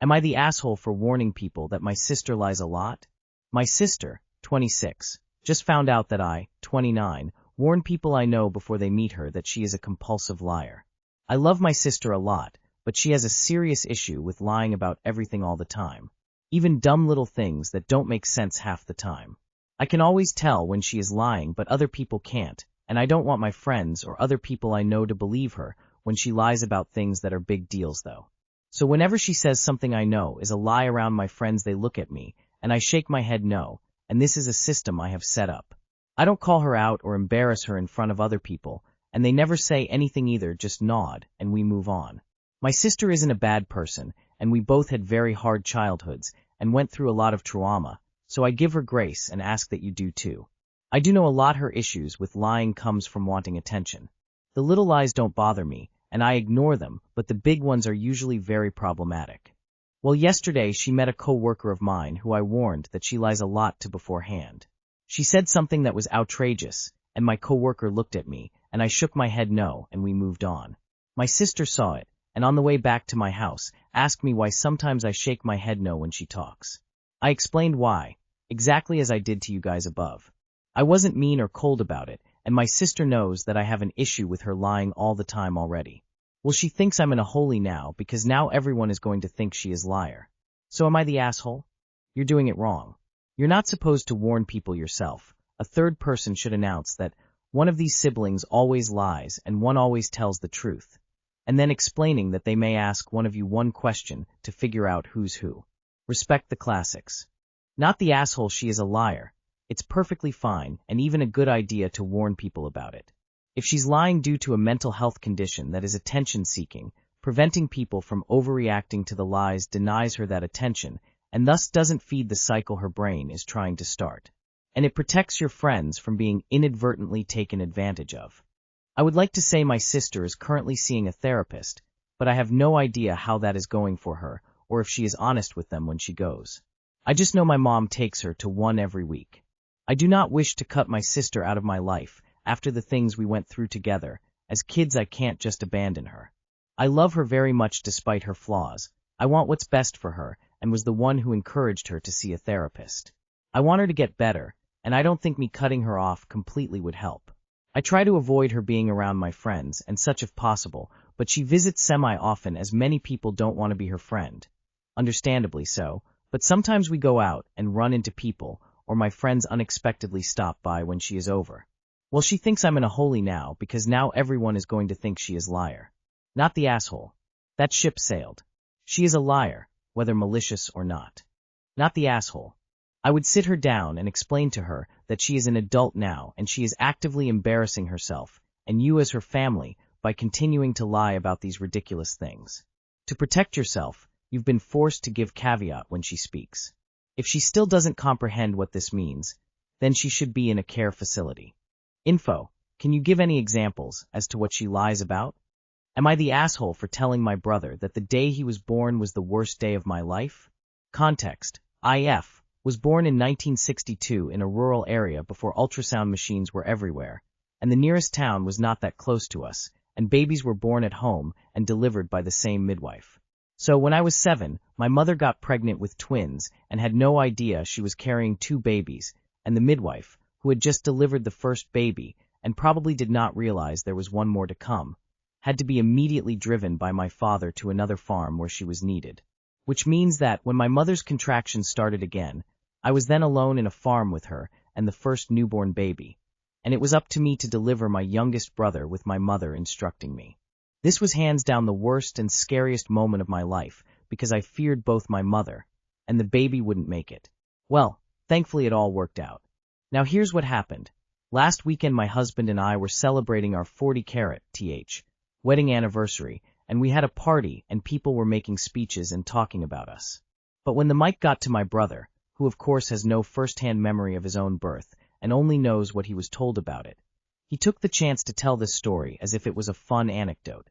Am I the asshole for warning people that my sister lies a lot? My sister, 26, just found out that I, 29, warn people I know before they meet her that she is a compulsive liar. I love my sister a lot, but she has a serious issue with lying about everything all the time. Even dumb little things that don't make sense half the time. I can always tell when she is lying, but other people can't, and I don't want my friends or other people I know to believe her when she lies about things that are big deals though. So whenever she says something I know is a lie around my friends, they look at me, and I shake my head no, and this is a system I have set up. I don't call her out or embarrass her in front of other people, and they never say anything either, just nod, and we move on. My sister isn't a bad person, and we both had very hard childhoods, and went through a lot of trauma, so I give her grace and ask that you do too. I do know a lot her issues with lying comes from wanting attention. The little lies don't bother me, and I ignore them, but the big ones are usually very problematic. Well, yesterday she met a co-worker of mine who I warned that she lies a lot to beforehand. She said something that was outrageous, and my co-worker looked at me, and I shook my head no, and we moved on. My sister saw it, and on the way back to my house, asked me why sometimes I shake my head no when she talks. I explained why, exactly as I did to you guys above. I wasn't mean or cold about it, and my sister knows that I have an issue with her lying all the time already. Well, she thinks I'm in a holy now because now everyone is going to think she is liar. So am I the asshole? You're doing it wrong. You're not supposed to warn people yourself. A third person should announce that one of these siblings always lies and one always tells the truth, and then explaining that they may ask one of you one question to figure out who's who. Respect the classics. Not the asshole, she is a liar. It's perfectly fine and even a good idea to warn people about it. If she's lying due to a mental health condition that is attention-seeking, preventing people from overreacting to the lies denies her that attention and thus doesn't feed the cycle her brain is trying to start. And it protects your friends from being inadvertently taken advantage of. I would like to say my sister is currently seeing a therapist, but I have no idea how that is going for her or if she is honest with them when she goes. I just know my mom takes her to one every week. I do not wish to cut my sister out of my life after the things we went through together. As kids, I can't just abandon her. I love her very much despite her flaws. I want what's best for her and was the one who encouraged her to see a therapist. I want her to get better, and I don't think me cutting her off completely would help. I try to avoid her being around my friends and such if possible, but she visits semi-often as many people don't want to be her friend. Understandably so, but sometimes we go out and run into people, or my friends unexpectedly stop by when she is over. Well, she thinks I'm in a holy now because now everyone is going to think she is liar. Not the asshole. That ship sailed. She is a liar, whether malicious or not. Not the asshole. I would sit her down and explain to her that she is an adult now and she is actively embarrassing herself, and you as her family, by continuing to lie about these ridiculous things. To protect yourself, you've been forced to give caveat when she speaks. If she still doesn't comprehend what this means, then she should be in a care facility. Info, can you give any examples as to what she lies about? Am I the asshole for telling my brother that the day he was born was the worst day of my life? Context, IF was born in 1962 in a rural area before ultrasound machines were everywhere, and the nearest town was not that close to us, and babies were born at home and delivered by the same midwife. So when I was 7, my mother got pregnant with twins and had no idea she was carrying 2 babies, and the midwife, who had just delivered the first baby and probably did not realize there was one more to come, had to be immediately driven by my father to another farm where she was needed. Which means that when my mother's contractions started again, I was then alone in a farm with her and the first newborn baby, and it was up to me to deliver my youngest brother with my mother instructing me. This was hands down the worst and scariest moment of my life because I feared both my mother and the baby wouldn't make it. Well, thankfully it all worked out. Now here's what happened. Last weekend my husband and I were celebrating our 40-carat wedding anniversary, and we had a party and people were making speeches and talking about us. But when the mic got to my brother, who of course has no first-hand memory of his own birth and only knows what he was told about it, he took the chance to tell this story as if it was a fun anecdote.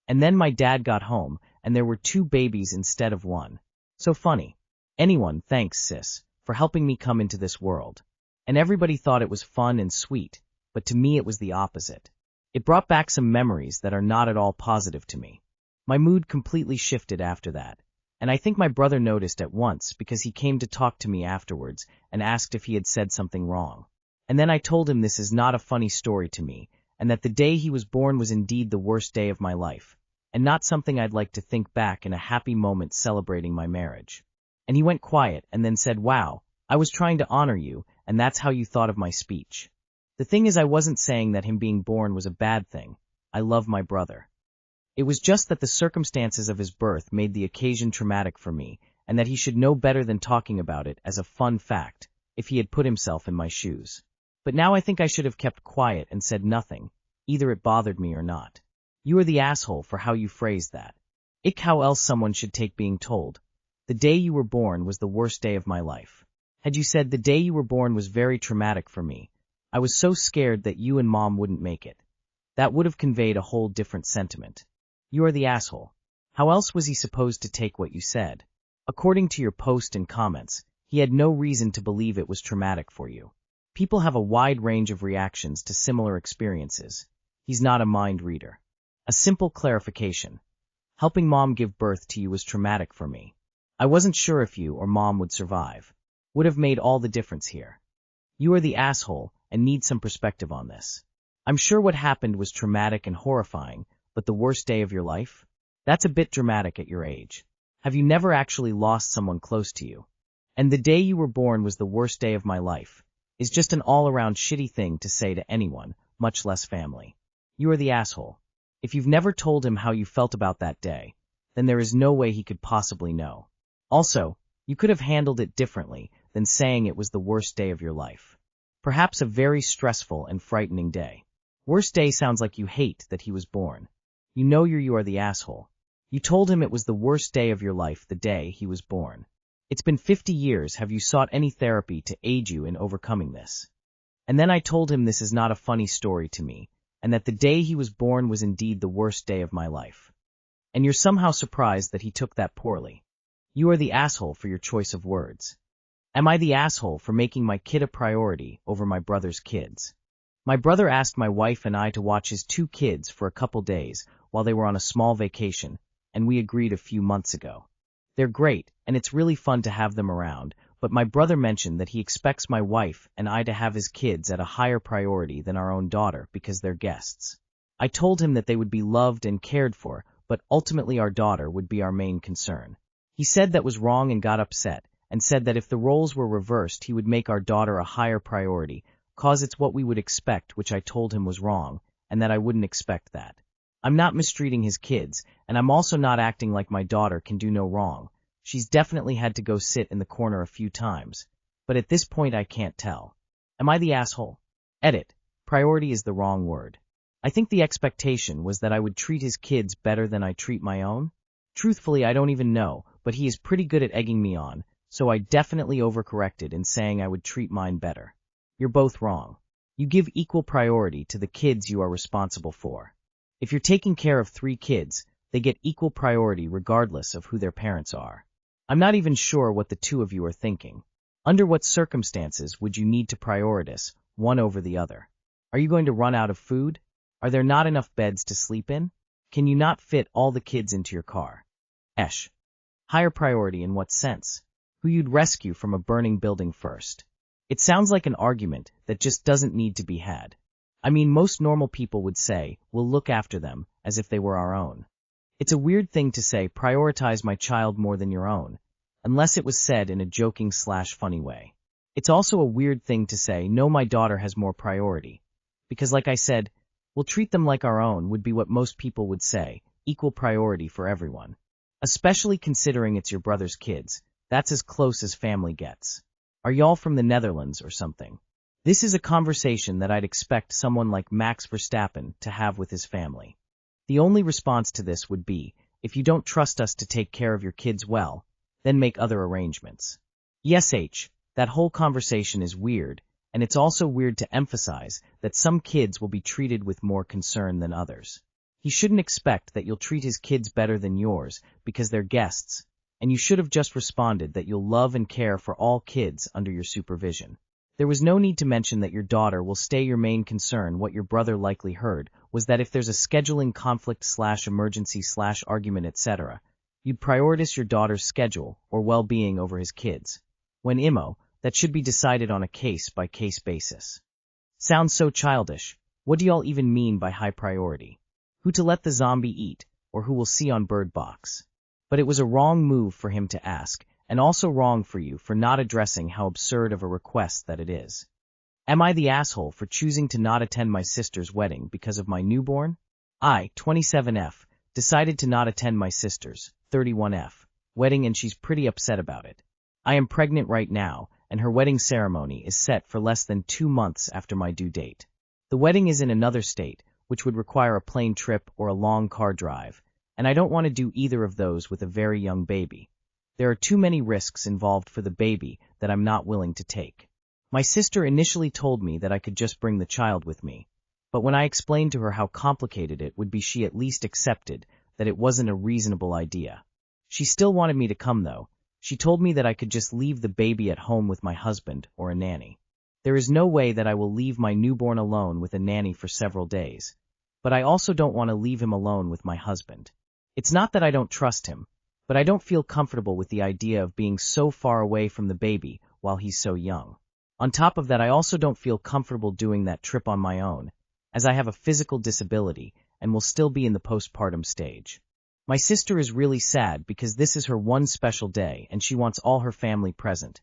And then my dad got home and there were 2 babies instead of 1. So funny. Anyone, thanks sis, for helping me come into this world. And everybody thought it was fun and sweet, but to me it was the opposite. It brought back some memories that are not at all positive to me. My mood completely shifted after that, And I think my brother noticed at once because he came to talk to me afterwards and asked if he had said something wrong. And then I told him this is not a funny story to me, and that the day he was born was indeed the worst day of my life, and not something I'd like to think back in a happy moment celebrating my marriage. And he went quiet and then said, "Wow, I was trying to honor you, and that's how you thought of my speech." The thing is, I wasn't saying that him being born was a bad thing. I love my brother. It was just that the circumstances of his birth made the occasion traumatic for me, and that he should know better than talking about it as a fun fact, if he had put himself in my shoes. But now I think I should have kept quiet and said nothing, either it bothered me or not. You are the asshole for how you phrased that. Ick, how else someone should take being told, "The day you were born was the worst day of my life." Had you said, "The day you were born was very traumatic for me. I was so scared that you and Mom wouldn't make it," that would have conveyed a whole different sentiment. You are the asshole. How else was he supposed to take what you said? According to your post and comments, he had no reason to believe it was traumatic for you. People have a wide range of reactions to similar experiences. He's not a mind reader. A simple clarification. Helping Mom give birth to you was traumatic for me. I wasn't sure if you or Mom would survive. Would have made all the difference here. You are the asshole and need some perspective on this. I'm sure what happened was traumatic and horrifying, but the worst day of your life? That's a bit dramatic at your age. Have you never actually lost someone close to you? And the day you were born was the worst day of my life is just an all-around shitty thing to say to anyone, much less family. You are the asshole. If you've never told him how you felt about that day, then there is no way he could possibly know. Also, you could have handled it differently than saying it was the worst day of your life. Perhaps a very stressful and frightening day. Worst day sounds like you hate that he was born. You know you are the asshole. You told him it was the worst day of your life the day he was born. It's been 50 years. Have you sought any therapy to aid you in overcoming this? And then I told him this is not a funny story to me, and that the day he was born was indeed the worst day of my life. And you're somehow surprised that he took that poorly. You are the asshole for your choice of words. Am I the asshole for making my kid a priority over my brother's kids? My brother asked my wife and I to watch his 2 kids for a couple days while they were on a small vacation, and we agreed a few months ago. They're great, and it's really fun to have them around, but my brother mentioned that he expects my wife and I to have his kids at a higher priority than our own daughter because they're guests. I told him that they would be loved and cared for, but ultimately our daughter would be our main concern. He said that was wrong and got upset, and said that if the roles were reversed he would make our daughter a higher priority, cause it's what we would expect, which I told him was wrong, and that I wouldn't expect that. I'm not mistreating his kids, and I'm also not acting like my daughter can do no wrong. She's definitely had to go sit in the corner a few times, but at this point I can't tell. Am I the asshole? Edit. Priority is the wrong word. I think the expectation was that I would treat his kids better than I treat my own. Truthfully, I don't even know, but he is pretty good at egging me on, so I definitely overcorrected in saying I would treat mine better. You're both wrong. You give equal priority to the kids you are responsible for. If you're taking care of 3 kids, they get equal priority regardless of who their parents are. I'm not even sure what the 2 of you are thinking. Under what circumstances would you need to prioritize one over the other? Are you going to run out of food? Are there not enough beds to sleep in? Can you not fit all the kids into your car? Esh. Higher priority in what sense? Who you'd rescue from a burning building first? It sounds like an argument that just doesn't need to be had. I mean, most normal people would say, we'll look after them, as if they were our own. It's a weird thing to say, prioritize my child more than your own, unless it was said in a joking/funny way. It's also a weird thing to say, no, my daughter has more priority. Because like I said, we'll treat them like our own would be what most people would say, equal priority for everyone. Especially considering it's your brother's kids, that's as close as family gets. Are y'all from the Netherlands or something? This is a conversation that I'd expect someone like Max Verstappen to have with his family. The only response to this would be, if you don't trust us to take care of your kids well, then make other arrangements. Yes, that whole conversation is weird, and it's also weird to emphasize that some kids will be treated with more concern than others. He shouldn't expect that you'll treat his kids better than yours because they're guests, and you should have just responded that you'll love and care for all kids under your supervision. There was no need to mention that your daughter will stay your main concern. What your brother likely heard was that if there's a scheduling conflict/emergency/argument etc., You'd prioritize your daughter's schedule or well-being over his kids. When IMO, that should be decided on a case-by-case basis. Sounds so childish. What do y'all even mean by high priority? Who to let the zombie eat, or who will see on Bird Box? But it was a wrong move for him to ask, and also wrong for you for not addressing how absurd of a request that it is. Am I the asshole for choosing to not attend my sister's wedding because of my newborn? I, 27F, decided to not attend my sister's, 31F, wedding, and she's pretty upset about it. I am pregnant right now, and her wedding ceremony is set for less than 2 months after my due date. The wedding is in another state, which would require a plane trip or a long car drive, and I don't want to do either of those with a very young baby. There are too many risks involved for the baby that I'm not willing to take. My sister initially told me that I could just bring the child with me, but when I explained to her how complicated it would be, she at least accepted that it wasn't a reasonable idea. She still wanted me to come though. She told me that I could just leave the baby at home with my husband or a nanny. There is no way that I will leave my newborn alone with a nanny for several days, but I also don't want to leave him alone with my husband. It's not that I don't trust him, but I don't feel comfortable with the idea of being so far away from the baby while he's so young. On top of that, I also don't feel comfortable doing that trip on my own, as I have a physical disability and will still be in the postpartum stage. My sister is really sad because this is her one special day and she wants all her family present,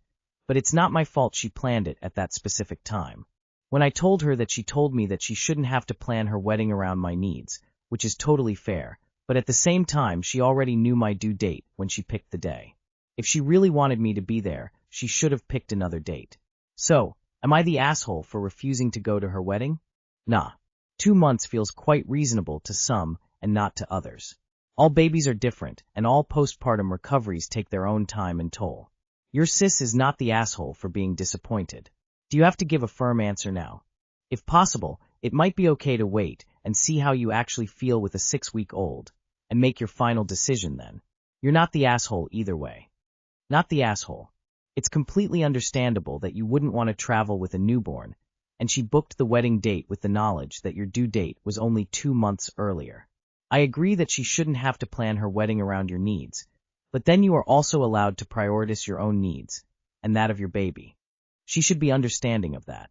but it's not my fault she planned it at that specific time. When I told her that, she told me that she shouldn't have to plan her wedding around my needs, which is totally fair, but at the same time she already knew my due date when she picked the day. If she really wanted me to be there, she should have picked another date. So, am I the asshole for refusing to go to her wedding? Nah. 2 months feels quite reasonable to some and not to others. All babies are different, and all postpartum recoveries take their own time and toll. Your sis is not the asshole for being disappointed. Do you have to give a firm answer now? If possible, it might be okay to wait and see how you actually feel with a 6-week-old, and make your final decision then. You're not the asshole either way. Not the asshole. It's completely understandable that you wouldn't want to travel with a newborn, and she booked the wedding date with the knowledge that your due date was only 2 months earlier. I agree that she shouldn't have to plan her wedding around your needs, but then you are also allowed to prioritize your own needs, and that of your baby. She should be understanding of that.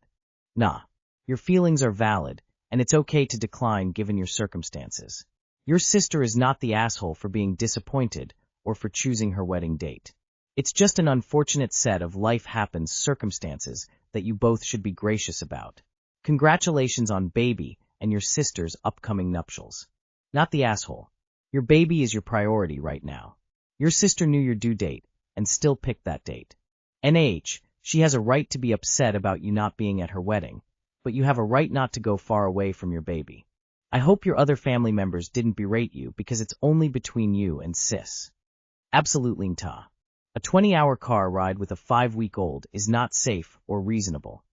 Nah, your feelings are valid, and it's okay to decline given your circumstances. Your sister is not the asshole for being disappointed or for choosing her wedding date. It's just an unfortunate set of life happens circumstances that you both should be gracious about. Congratulations on baby and your sister's upcoming nuptials. Not the asshole. Your baby is your priority right now. Your sister knew your due date and still picked that date. NH, she has a right to be upset about you not being at her wedding, but you have a right not to go far away from your baby. I hope your other family members didn't berate you because it's only between you and sis. Absolutely, ta. A 20-hour car ride with a 5-week-old is not safe or reasonable.